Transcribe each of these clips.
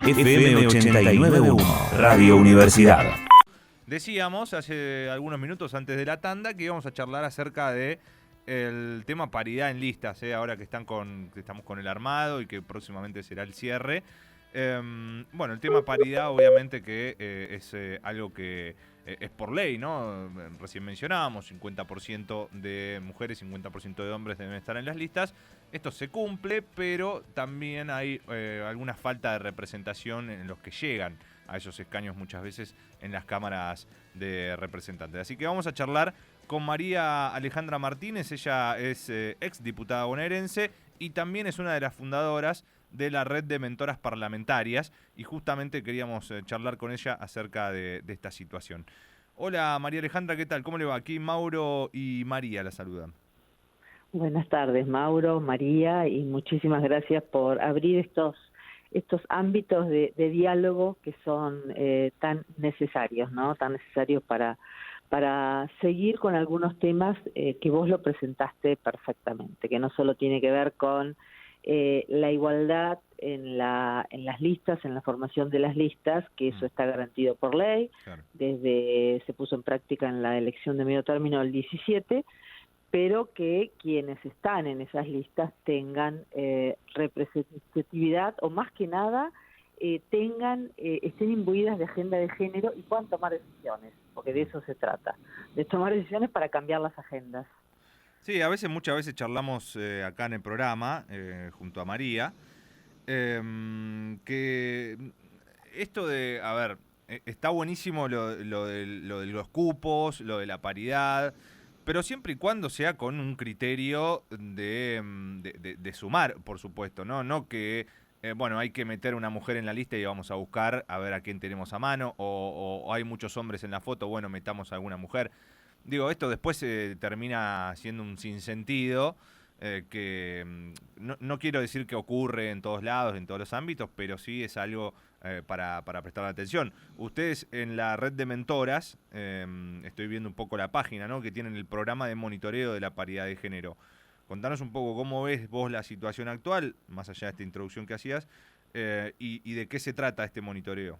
FM 89.1, Radio Universidad. Decíamos hace algunos minutos antes de la tanda que íbamos a charlar acerca de el tema paridad en listas, ahora que estamos con el armado y que próximamente será el cierre. Bueno, el tema paridad obviamente que es algo que es por ley, ¿no? Recién mencionábamos, 50% de mujeres, 50% de hombres deben estar en las listas. Esto se cumple, pero también hay alguna falta de representación en los que llegan a esos escaños muchas veces en las cámaras de representantes. Así que vamos a charlar con María Alejandra Martínez. Ella es ex diputada bonaerense y también es una de las fundadoras de la red de mentoras parlamentarias, y justamente queríamos charlar con ella acerca de esta situación. Hola María Alejandra, ¿qué tal? ¿Cómo le va? Aquí Mauro y María la saludan. Buenas tardes, Mauro, María, y muchísimas gracias por abrir estos ámbitos de diálogo que son tan necesarios, ¿no? Tan necesarios para seguir con algunos temas que vos lo presentaste perfectamente, que no solo tiene que ver con la igualdad en las listas, en la formación de las listas, que eso está garantido por ley, claro. Se puso en práctica en la elección de medio término del 17, pero que quienes están en esas listas tengan representatividad, o más que nada estén imbuidas de agenda de género y puedan tomar decisiones, porque de eso se trata, de tomar decisiones para cambiar las agendas. Sí, muchas veces charlamos acá en el programa, junto a María, que esto de, está buenísimo lo de los cupos, lo de la paridad, pero siempre y cuando sea con un criterio de sumar, por supuesto, ¿no? No que, hay que meter una mujer en la lista y vamos a buscar a ver a quién tenemos a mano, o hay muchos hombres en la foto, bueno, metamos a alguna mujer. Digo, esto después termina siendo un sinsentido que no quiero decir que ocurre en todos lados, en todos los ámbitos, pero sí es algo para prestar atención. Ustedes en la red de mentoras, estoy viendo un poco la página, ¿no?, que tienen el programa de monitoreo de la paridad de género. Contanos un poco cómo ves vos la situación actual, más allá de esta introducción que hacías, y de qué se trata este monitoreo.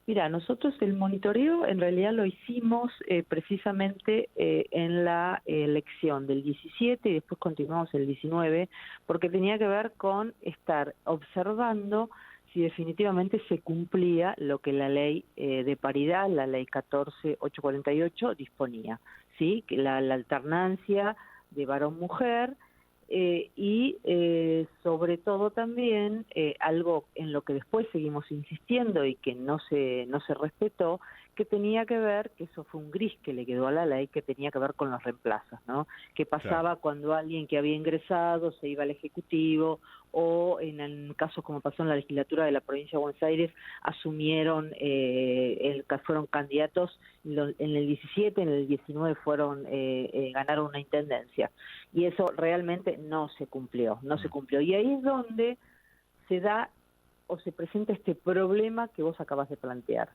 Mira, nosotros el monitoreo en realidad lo hicimos precisamente en la elección del 17 y después continuamos el 19, porque tenía que ver con estar observando si definitivamente se cumplía lo que la ley de paridad, la ley 14.848, disponía, ¿sí? Que la alternancia de varón-mujer, y sobre todo también algo en lo que después seguimos insistiendo y que no se respetó, que tenía que ver, que eso fue un gris que le quedó a la ley, que tenía que ver con los reemplazos, ¿no? ¿Qué pasaba claro. cuando alguien que había ingresado se iba al Ejecutivo, o en casos como pasó en la legislatura de la provincia de Buenos Aires, asumieron, fueron candidatos en el 17, en el 19 ganaron una intendencia, y eso realmente no se cumplió, y ahí es donde se da o se presenta este problema que vos acabas de plantear,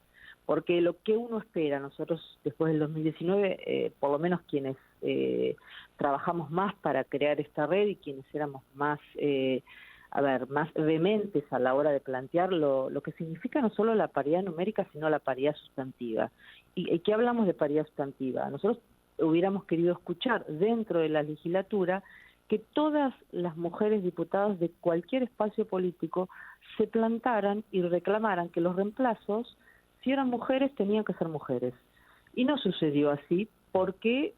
porque lo que uno espera, nosotros después del 2019, por lo menos quienes trabajamos más para crear esta red y quienes éramos más más vehementes a la hora de plantear lo que significa no solo la paridad numérica, sino la paridad sustantiva. ¿Y qué hablamos de paridad sustantiva? Nosotros hubiéramos querido escuchar dentro de la legislatura que todas las mujeres diputadas de cualquier espacio político se plantaran y reclamaran que los reemplazos, si eran mujeres, tenían que ser mujeres. Y no sucedió así porque,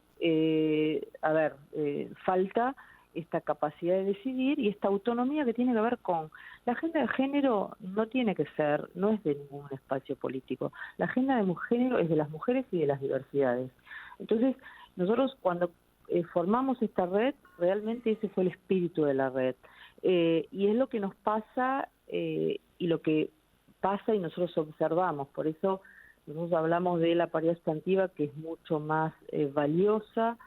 falta esta capacidad de decidir y esta autonomía que tiene que ver con la agenda de género. No es de ningún espacio político. La agenda de género es de las mujeres y de las diversidades. Entonces, nosotros cuando formamos esta red, realmente ese fue el espíritu de la red. Y es lo que nos pasa y lo que pasa y nosotros observamos. Por eso nosotros hablamos de la paridad sustantiva, que es mucho más valiosa,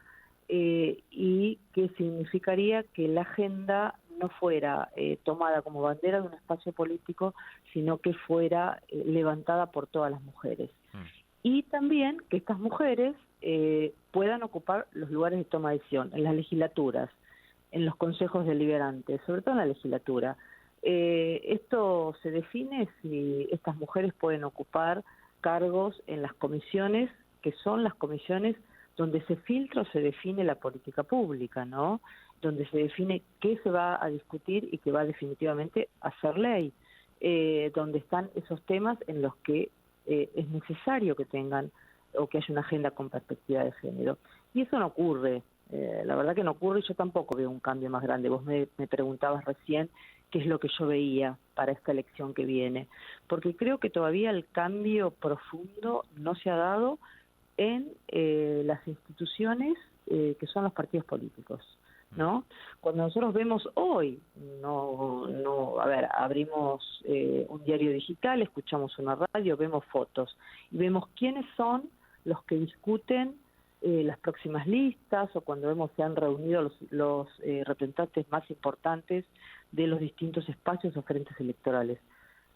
y que significaría que la agenda no fuera tomada como bandera de un espacio político, sino que fuera levantada por todas las mujeres. Y también que estas mujeres puedan ocupar los lugares de toma de decisión en las legislaturas, en los consejos deliberantes, sobre todo en la legislatura. Esto se define si estas mujeres pueden ocupar cargos en las comisiones, que son las comisiones donde se filtra o se define la política pública, ¿no? Donde se define qué se va a discutir y que va definitivamente a ser ley, donde están esos temas en los que es necesario que tengan o que haya una agenda con perspectiva de género. Y eso no ocurre, la verdad que no ocurre, yo tampoco veo un cambio más grande. Vos me preguntabas recién qué es lo que yo veía para esta elección que viene, porque creo que todavía el cambio profundo no se ha dado en las instituciones que son los partidos políticos, ¿no? Cuando nosotros vemos hoy, abrimos un diario digital, escuchamos una radio, vemos fotos y vemos quiénes son los que discuten las próximas listas, o cuando vemos se han reunido los representantes más importantes de los distintos espacios o frentes electorales.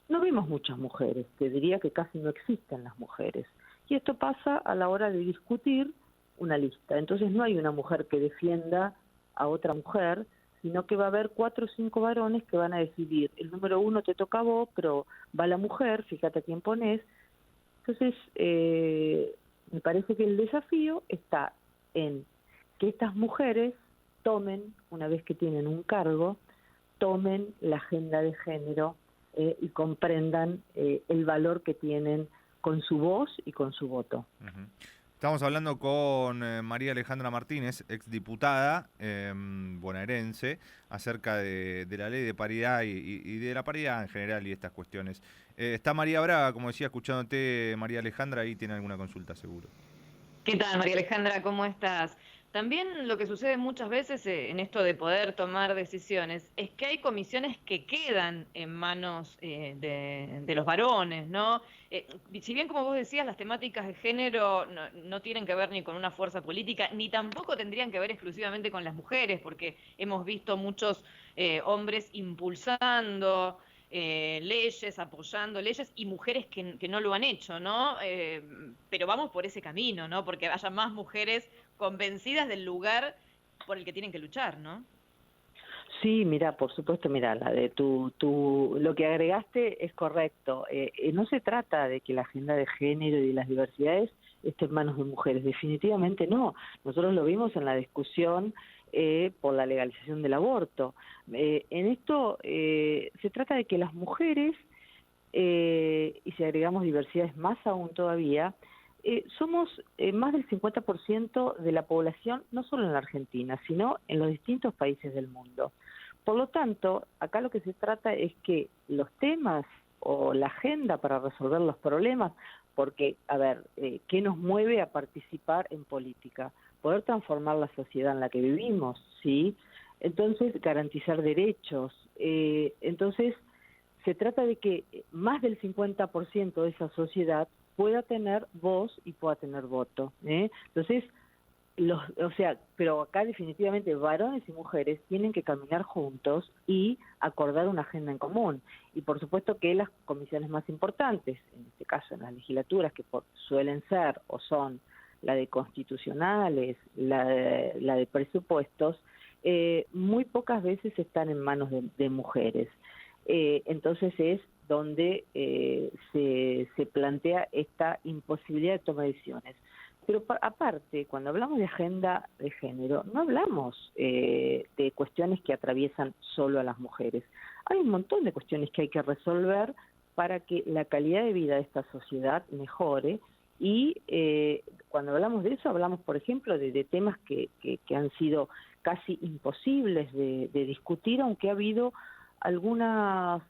No vemos muchas mujeres, te diría que casi no existen las mujeres. Y esto pasa a la hora de discutir una lista. Entonces no hay una mujer que defienda a otra mujer, sino que va a haber 4 o 5 varones que van a decidir, el número 1 te toca a vos, pero va la mujer, fíjate a quién pones. Entonces, me parece que el desafío está en que estas mujeres tomen, una vez que tienen un cargo, tomen la agenda de género y comprendan el valor que tienen con su voz y con su voto. Uh-huh. Estamos hablando con María Alejandra Martínez, exdiputada bonaerense, acerca de la ley de paridad y de la paridad en general y estas cuestiones. Está María Braga, como decía, escuchándote, María Alejandra, ahí tiene alguna consulta seguro. ¿Qué tal, María Alejandra? ¿Cómo estás? También lo que sucede muchas veces en esto de poder tomar decisiones es que hay comisiones que quedan en manos de los varones, ¿no? Si bien, como vos decías, las temáticas de género no tienen que ver ni con una fuerza política, ni tampoco tendrían que ver exclusivamente con las mujeres, porque hemos visto muchos hombres impulsando leyes, apoyando leyes, y mujeres que no lo han hecho, ¿no? Pero vamos por ese camino, ¿no? Porque haya más mujeres convencidas del lugar por el que tienen que luchar, ¿no? Sí, mira, por supuesto, mira, la de lo que agregaste es correcto. No se trata de que la agenda de género y de las diversidades esté en manos de mujeres, definitivamente no. Nosotros lo vimos en la discusión por la legalización del aborto. En esto se trata de que las mujeres, y si agregamos diversidades más aún todavía, somos más del 50% de la población, no solo en la Argentina, sino en los distintos países del mundo. Por lo tanto, acá lo que se trata es que los temas o la agenda para resolver los problemas, porque, a ver, ¿qué nos mueve a participar en política? Poder transformar la sociedad en la que vivimos, ¿sí? Entonces, garantizar derechos. Entonces, se trata de que más del 50% de esa sociedad pueda tener voz y pueda tener voto. Entonces, pero acá definitivamente varones y mujeres tienen que caminar juntos y acordar una agenda en común. Y por supuesto que las comisiones más importantes, en este caso en las legislaturas, que suelen ser o son la de constitucionales, la de presupuestos, muy pocas veces están en manos de mujeres. Entonces es donde se plantea esta imposibilidad de tomar decisiones. Pero aparte, cuando hablamos de agenda de género, no hablamos de cuestiones que atraviesan solo a las mujeres. Hay un montón de cuestiones que hay que resolver para que la calidad de vida de esta sociedad mejore. Y cuando hablamos de eso, hablamos, por ejemplo, de temas que han sido casi imposibles de discutir, aunque ha habido algunas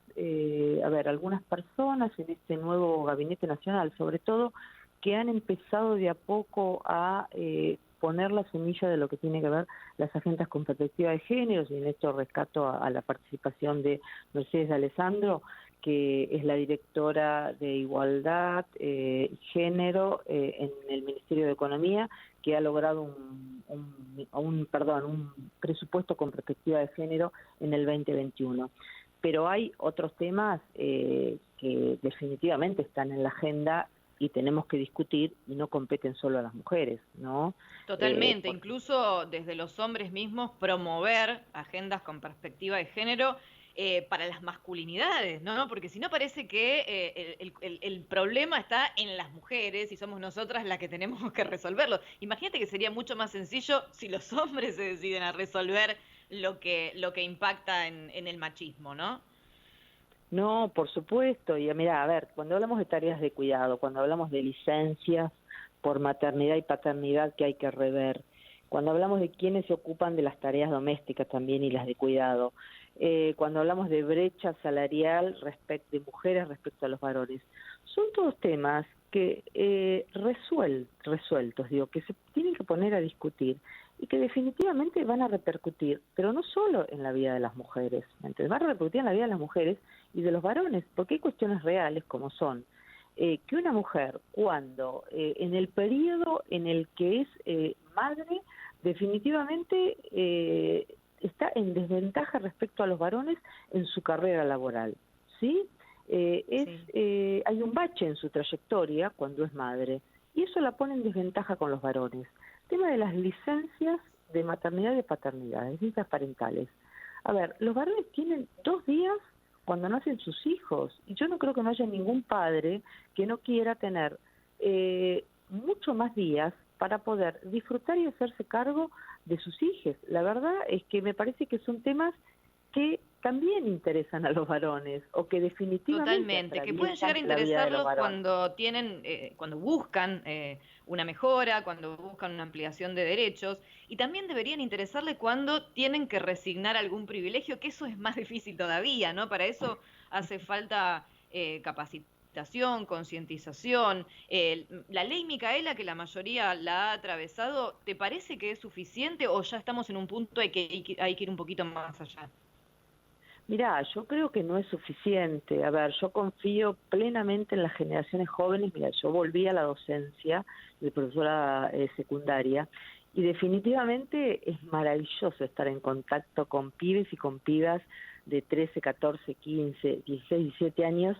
personas en este nuevo gabinete nacional, sobre todo, que han empezado de a poco a poner la semilla de lo que tiene que ver las agendas con perspectiva de género, y en esto rescato a la participación de Mercedes de Alessandro, que es la directora de Igualdad y Género en el Ministerio de Economía, que ha logrado un presupuesto con perspectiva de género en el 2021. Pero hay otros temas que definitivamente están en la agenda y tenemos que discutir, y no competen solo a las mujeres, ¿no? Totalmente, incluso desde los hombres mismos promover agendas con perspectiva de género para las masculinidades, ¿no? Porque si no parece que el problema está en las mujeres y somos nosotras las que tenemos que resolverlo. Imagínate que sería mucho más sencillo si los hombres se deciden a resolver lo que impacta en el machismo, ¿no? No, por supuesto. Y mira, a ver, cuando hablamos de tareas de cuidado, cuando hablamos de licencias por maternidad y paternidad que hay que rever, cuando hablamos de quienes se ocupan de las tareas domésticas también y las de cuidado, cuando hablamos de brecha salarial de mujeres respecto a los varones, son todos temas que resueltos, digo, que se tienen que poner a discutir y que definitivamente van a repercutir, pero no solo en la vida de las mujeres, ¿entendés? Van a repercutir en la vida de las mujeres y de los varones, porque hay cuestiones reales como son que una mujer cuando en el periodo en el que es madre definitivamente está en desventaja respecto a los varones en su carrera laboral, ¿sí? Hay un bache en su trayectoria cuando es madre y eso la pone en desventaja con los varones. Tema de las licencias de maternidad y de paternidad, licencias parentales. A ver, los varones tienen 2 días cuando nacen sus hijos y yo no creo que no haya ningún padre que no quiera tener mucho más días para poder disfrutar y hacerse cargo de sus hijos. La verdad es que me parece que son temas que también interesan a los varones o que definitivamente totalmente, que pueden llegar a interesarlos cuando tienen, cuando buscan una mejora, cuando buscan una ampliación de derechos, y también deberían interesarle cuando tienen que resignar algún privilegio, que eso es más difícil todavía, ¿no? Para eso hace falta capacitación, concientización. La ley Micaela, que la mayoría la ha atravesado, ¿te parece que es suficiente o ya estamos en un punto hay que ir un poquito más allá? Mirá, yo creo que no es suficiente. A ver, yo confío plenamente en las generaciones jóvenes. Mira, yo volví a la docencia de profesora secundaria y definitivamente es maravilloso estar en contacto con pibes y con pibas de 13, 14, 15, 16, 17 años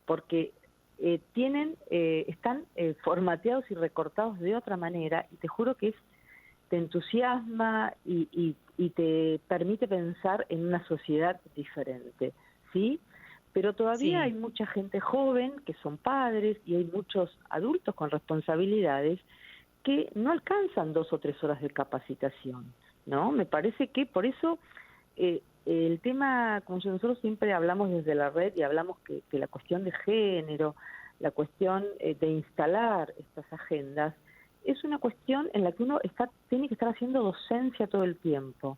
porque están formateados y recortados de otra manera y te juro que te entusiasma y te permite pensar en una sociedad diferente, ¿sí? Pero todavía hay mucha gente joven que son padres y hay muchos adultos con responsabilidades que no alcanzan 2 o 3 horas de capacitación, ¿no? Me parece que por eso el tema, como nosotros siempre hablamos desde la red y hablamos que la cuestión de género, la cuestión de instalar estas agendas, es una cuestión en la que uno tiene que estar haciendo docencia todo el tiempo.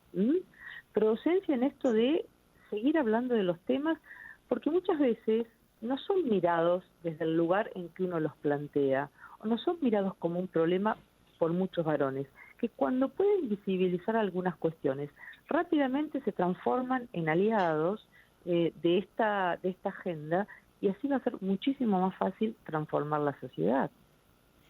Pero docencia en esto de seguir hablando de los temas, porque muchas veces no son mirados desde el lugar en que uno los plantea, o no son mirados como un problema por muchos varones, que cuando pueden visibilizar algunas cuestiones, rápidamente se transforman en aliados de esta agenda, y así va a ser muchísimo más fácil transformar la sociedad.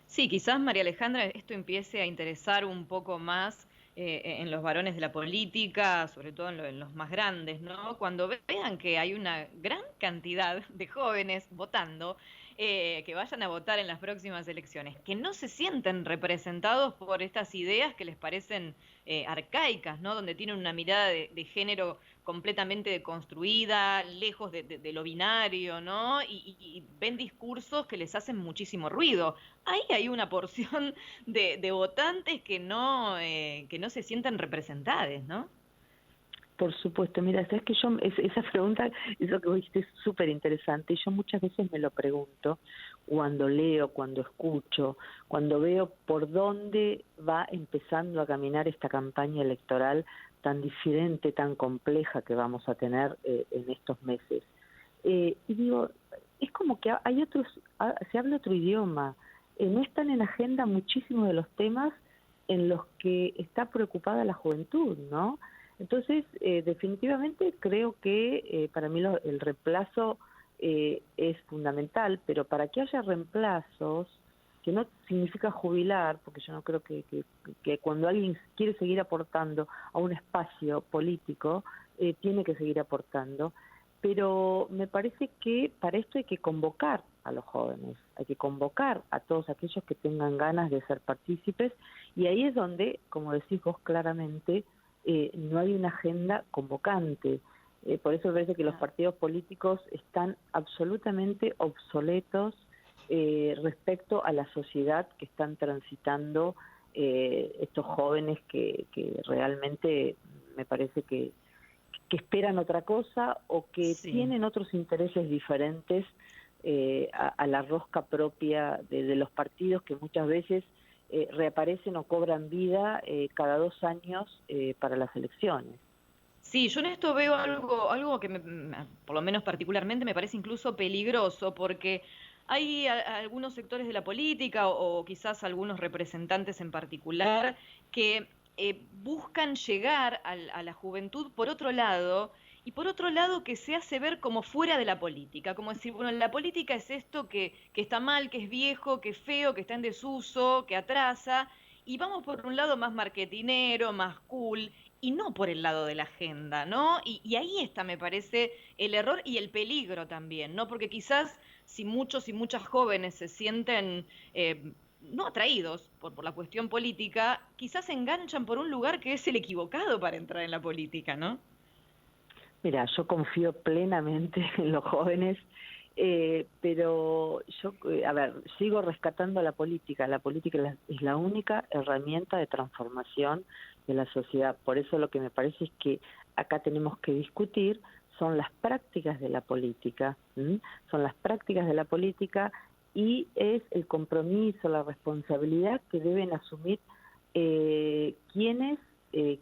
Sí, quizás, María Alejandra, esto empiece a interesar un poco más en los varones de la política, sobre todo en los más grandes, ¿no? Cuando vean que hay una gran cantidad de jóvenes votando, que vayan a votar en las próximas elecciones, que no se sienten representados por estas ideas que les parecen arcaicas, ¿no? Donde tienen una mirada de género completamente deconstruida, lejos de lo binario, ¿no? Y ven discursos que les hacen muchísimo ruido. Ahí hay una porción de votantes que no se sienten representadas, ¿no? Por supuesto, mira, sabes que esa pregunta, eso que vos dijiste es súper interesante, y yo muchas veces me lo pregunto cuando leo, cuando escucho, cuando veo por dónde va empezando a caminar esta campaña electoral tan diferente, tan compleja que vamos a tener en estos meses. Y digo, es como que se habla otro idioma, no están en agenda muchísimos de los temas en los que está preocupada la juventud, ¿no? Entonces, definitivamente creo que para mí el reemplazo es fundamental, pero para que haya reemplazos, que no significa jubilar, porque yo no creo que cuando alguien quiere seguir aportando a un espacio político, tiene que seguir aportando, pero me parece que para esto hay que convocar a los jóvenes, hay que convocar a todos aquellos que tengan ganas de ser partícipes, y ahí es donde, como decís vos claramente, no hay una agenda convocante. Por eso me parece que los partidos políticos están absolutamente obsoletos respecto a la sociedad que están transitando estos jóvenes que realmente me parece que esperan otra cosa o que tienen otros intereses diferentes a la rosca propia de los partidos que muchas veces reaparecen o cobran vida cada 2 años para las elecciones. Sí, yo en esto veo algo que por lo menos particularmente me parece incluso peligroso, porque hay algunos sectores de la política o quizás algunos representantes en particular que buscan llegar a la juventud por otro lado, y por otro lado que se hace ver como fuera de la política, como decir, bueno, la política es esto que está mal, que es viejo, que es feo, que está en desuso, que atrasa, y vamos por un lado más marketinero, más cool, y no por el lado de la agenda, ¿no? Y ahí está, me parece, el error y el peligro también, ¿no? Porque quizás si muchos y muchas jóvenes se sienten no atraídos por la cuestión política, quizás se enganchan por un lugar que es el equivocado para entrar en la política, ¿no? Mira, yo confío plenamente en los jóvenes, pero yo, a ver, sigo rescatando la política. La política es la única herramienta de transformación de la sociedad. Por eso lo que me parece es que acá tenemos que discutir son las prácticas de la política, son las prácticas de la política y es el compromiso, la responsabilidad que deben asumir quienes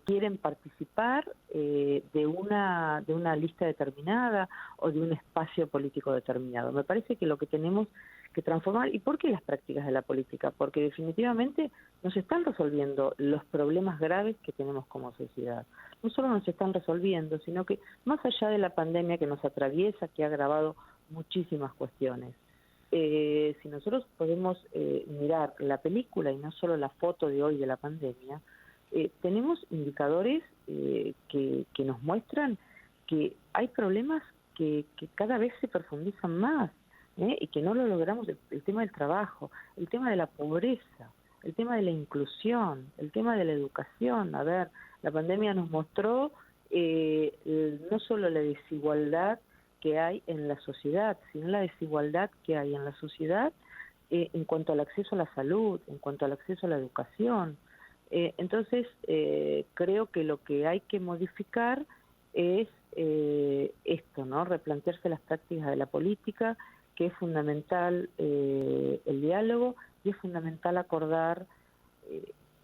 quieren participar de una lista determinada o de un espacio político determinado. Me parece que lo que tenemos que transformar, ¿y por qué las prácticas de la política? Porque definitivamente nos están resolviendo los problemas graves que tenemos como sociedad. No solo nos están resolviendo, sino que más allá de la pandemia que nos atraviesa, que ha agravado muchísimas cuestiones, si nosotros podemos mirar la película y no solo la foto de hoy de la pandemia, tenemos indicadores que nos muestran que hay problemas que cada vez se profundizan más y que no lo logramos. El tema del trabajo, el tema de la pobreza, el tema de la inclusión, el tema de la educación. A ver, la pandemia nos mostró no solo la desigualdad que hay en la sociedad, sino la desigualdad que hay en la sociedad en cuanto al acceso a la salud, en cuanto al acceso a la educación. Entonces, creo que lo que hay que modificar es esto, ¿no? Replantearse las prácticas de la política, que es fundamental el diálogo y es fundamental acordar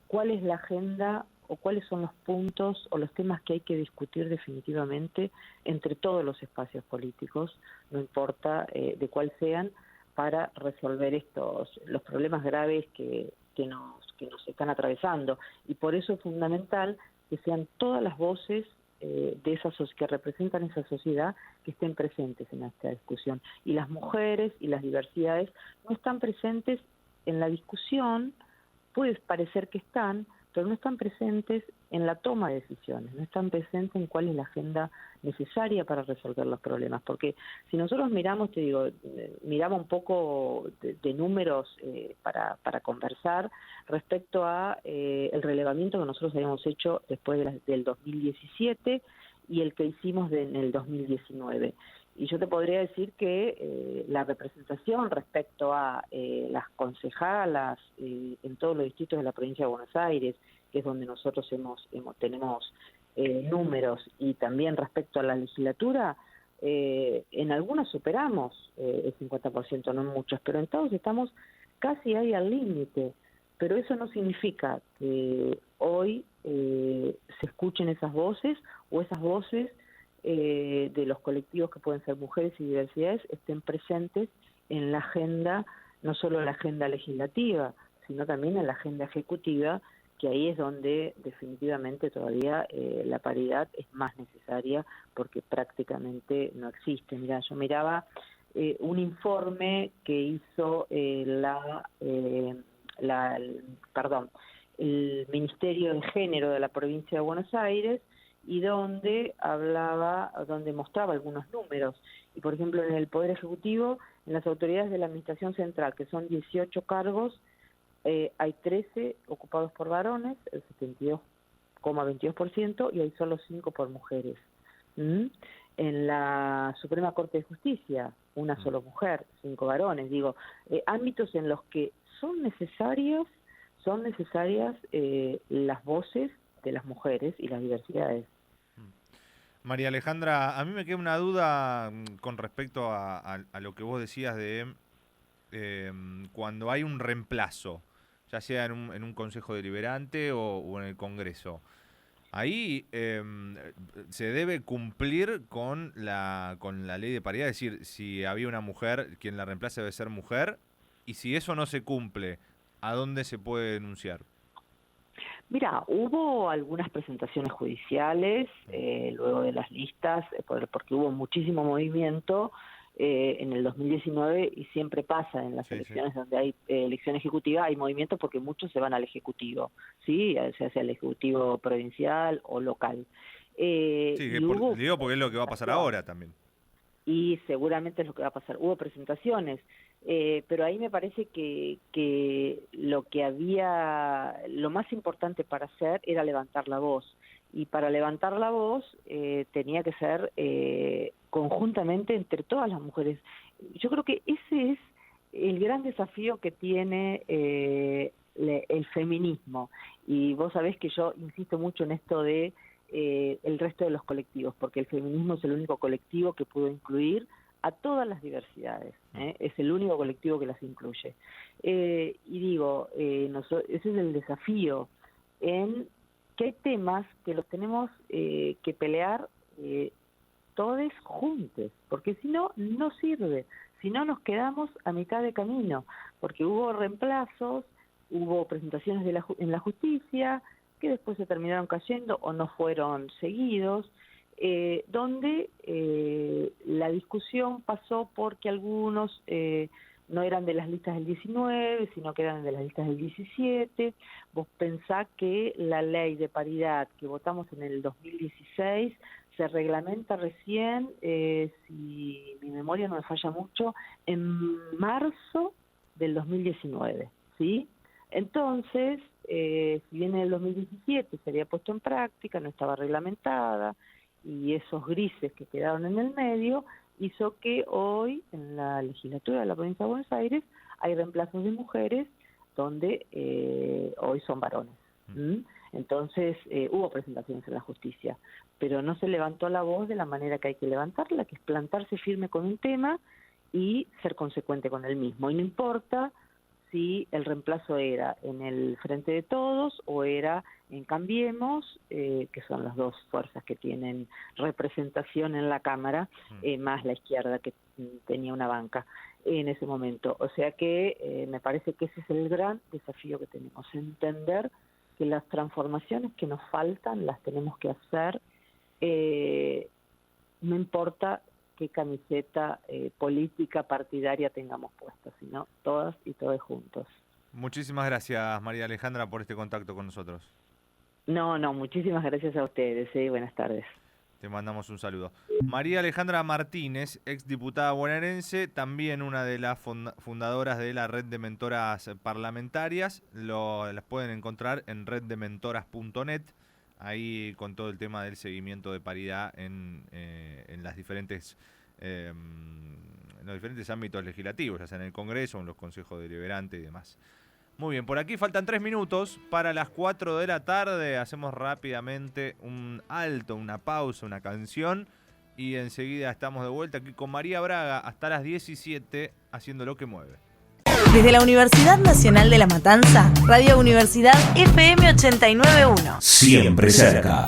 cuál es la agenda o cuáles son los puntos o los temas que hay que discutir definitivamente entre todos los espacios políticos, no importa de cuál sean, para resolver los problemas graves que nos están atravesando. Y por eso es fundamental que sean todas las voces que representan esa sociedad que estén presentes en esta discusión. Y las mujeres y las diversidades no están presentes en la discusión, puede parecer que están, pero no están presentes en la toma de decisiones, no están presentes en cuál es la agenda necesaria para resolver los problemas, porque si nosotros miramos, te digo, miramos un poco de números para conversar respecto a el relevamiento que nosotros habíamos hecho después del 2017 y el que hicimos en el 2019. Y yo te podría decir que la representación respecto a las concejalas en todos los distritos de la provincia de Buenos Aires, que es donde nosotros tenemos números, y también respecto a la legislatura, en algunas superamos el 50%, no en muchas, pero en todos estamos casi ahí al límite. Pero eso no significa que hoy se escuchen esas voces o esas voces de los colectivos que pueden ser mujeres y diversidades estén presentes en la agenda, no solo en la agenda legislativa, sino también en la agenda ejecutiva, que ahí es donde definitivamente todavía la paridad es más necesaria porque prácticamente no existe. Mira, yo miraba un informe que hizo el Ministerio de Género de la provincia de Buenos Aires, y donde mostraba algunos números. Y por ejemplo, en el Poder Ejecutivo, en las autoridades de la Administración Central, que son 18 cargos, hay 13 ocupados por varones, el 72,22%, y hay solo 5 por mujeres. En la Suprema Corte de Justicia, una sola mujer, 5 varones. Digo, ámbitos en los que son necesarias las voces de las mujeres y las diversidades. María Alejandra, a mí me queda una duda con respecto a lo que vos decías de cuando hay un reemplazo, ya sea en un consejo deliberante o en el Congreso. Ahí se debe cumplir con la ley de paridad, es decir, si había una mujer, quien la reemplace debe ser mujer, y si eso no se cumple, ¿a dónde se puede denunciar? Mira, hubo algunas presentaciones judiciales luego de las listas, porque hubo muchísimo movimiento en el 2019 y siempre pasa en las elecciones donde hay elección ejecutiva, hay movimiento porque muchos se van al ejecutivo, ¿sí? Se hace al ejecutivo provincial o local. Digo porque es lo que va a pasar ahora también. Y seguramente es lo que va a pasar. Hubo presentaciones, pero ahí me parece que lo más importante para hacer era levantar la voz. Y para levantar la voz tenía que ser conjuntamente entre todas las mujeres. Yo creo que ese es el gran desafío que tiene el feminismo. Y vos sabés que yo insisto mucho en esto de el resto de los colectivos, porque el feminismo es el único colectivo que pudo incluir a todas las diversidades, es el único colectivo que las incluye. Y digo, ese es el desafío, en que hay temas que los tenemos que pelear todos juntos, porque si no, no sirve, si no nos quedamos a mitad de camino, porque hubo reemplazos, hubo presentaciones en la justicia, que después se terminaron cayendo o no fueron seguidos, donde la discusión pasó porque algunos no eran de las listas del 19, sino que eran de las listas del 17. Vos pensás que la ley de paridad que votamos en el 2016 se reglamenta recién, si mi memoria no me falla mucho, en marzo del 2019, ¿sí? Entonces, si bien en el 2017 se había puesto en práctica, no estaba reglamentada, y esos grises que quedaron en el medio, hizo que hoy, en la legislatura de la provincia de Buenos Aires, hay reemplazos de mujeres donde hoy son varones. Entonces, hubo presentaciones en la justicia, pero no se levantó la voz de la manera que hay que levantarla, que es plantarse firme con un tema y ser consecuente con el mismo. Y no importa si el reemplazo era en el Frente de Todos o era en Cambiemos, que son las dos fuerzas que tienen representación en la Cámara, más la izquierda que tenía una banca en ese momento. O sea que me parece que ese es el gran desafío que tenemos, entender que las transformaciones que nos faltan las tenemos que hacer, no importa qué camiseta política partidaria tengamos puesta, sino todas y todos juntos. Muchísimas gracias, María Alejandra, por este contacto con nosotros. No, muchísimas gracias a ustedes. Buenas tardes. Te mandamos un saludo. María Alejandra Martínez, exdiputada bonaerense, también una de las fundadoras de la Red de Mentoras Parlamentarias. Las pueden encontrar en reddementoras.net, ahí con todo el tema del seguimiento de paridad en los diferentes ámbitos legislativos, ya sea en el Congreso, en los consejos deliberantes y demás. Muy bien, por aquí faltan 3 minutos para las 4 de la tarde. Hacemos rápidamente un alto, una pausa, una canción, y enseguida estamos de vuelta aquí con María Braga hasta las 17 haciendo Lo que Mueve. Desde la Universidad Nacional de La Matanza, Radio Universidad FM 89.1. Siempre cerca.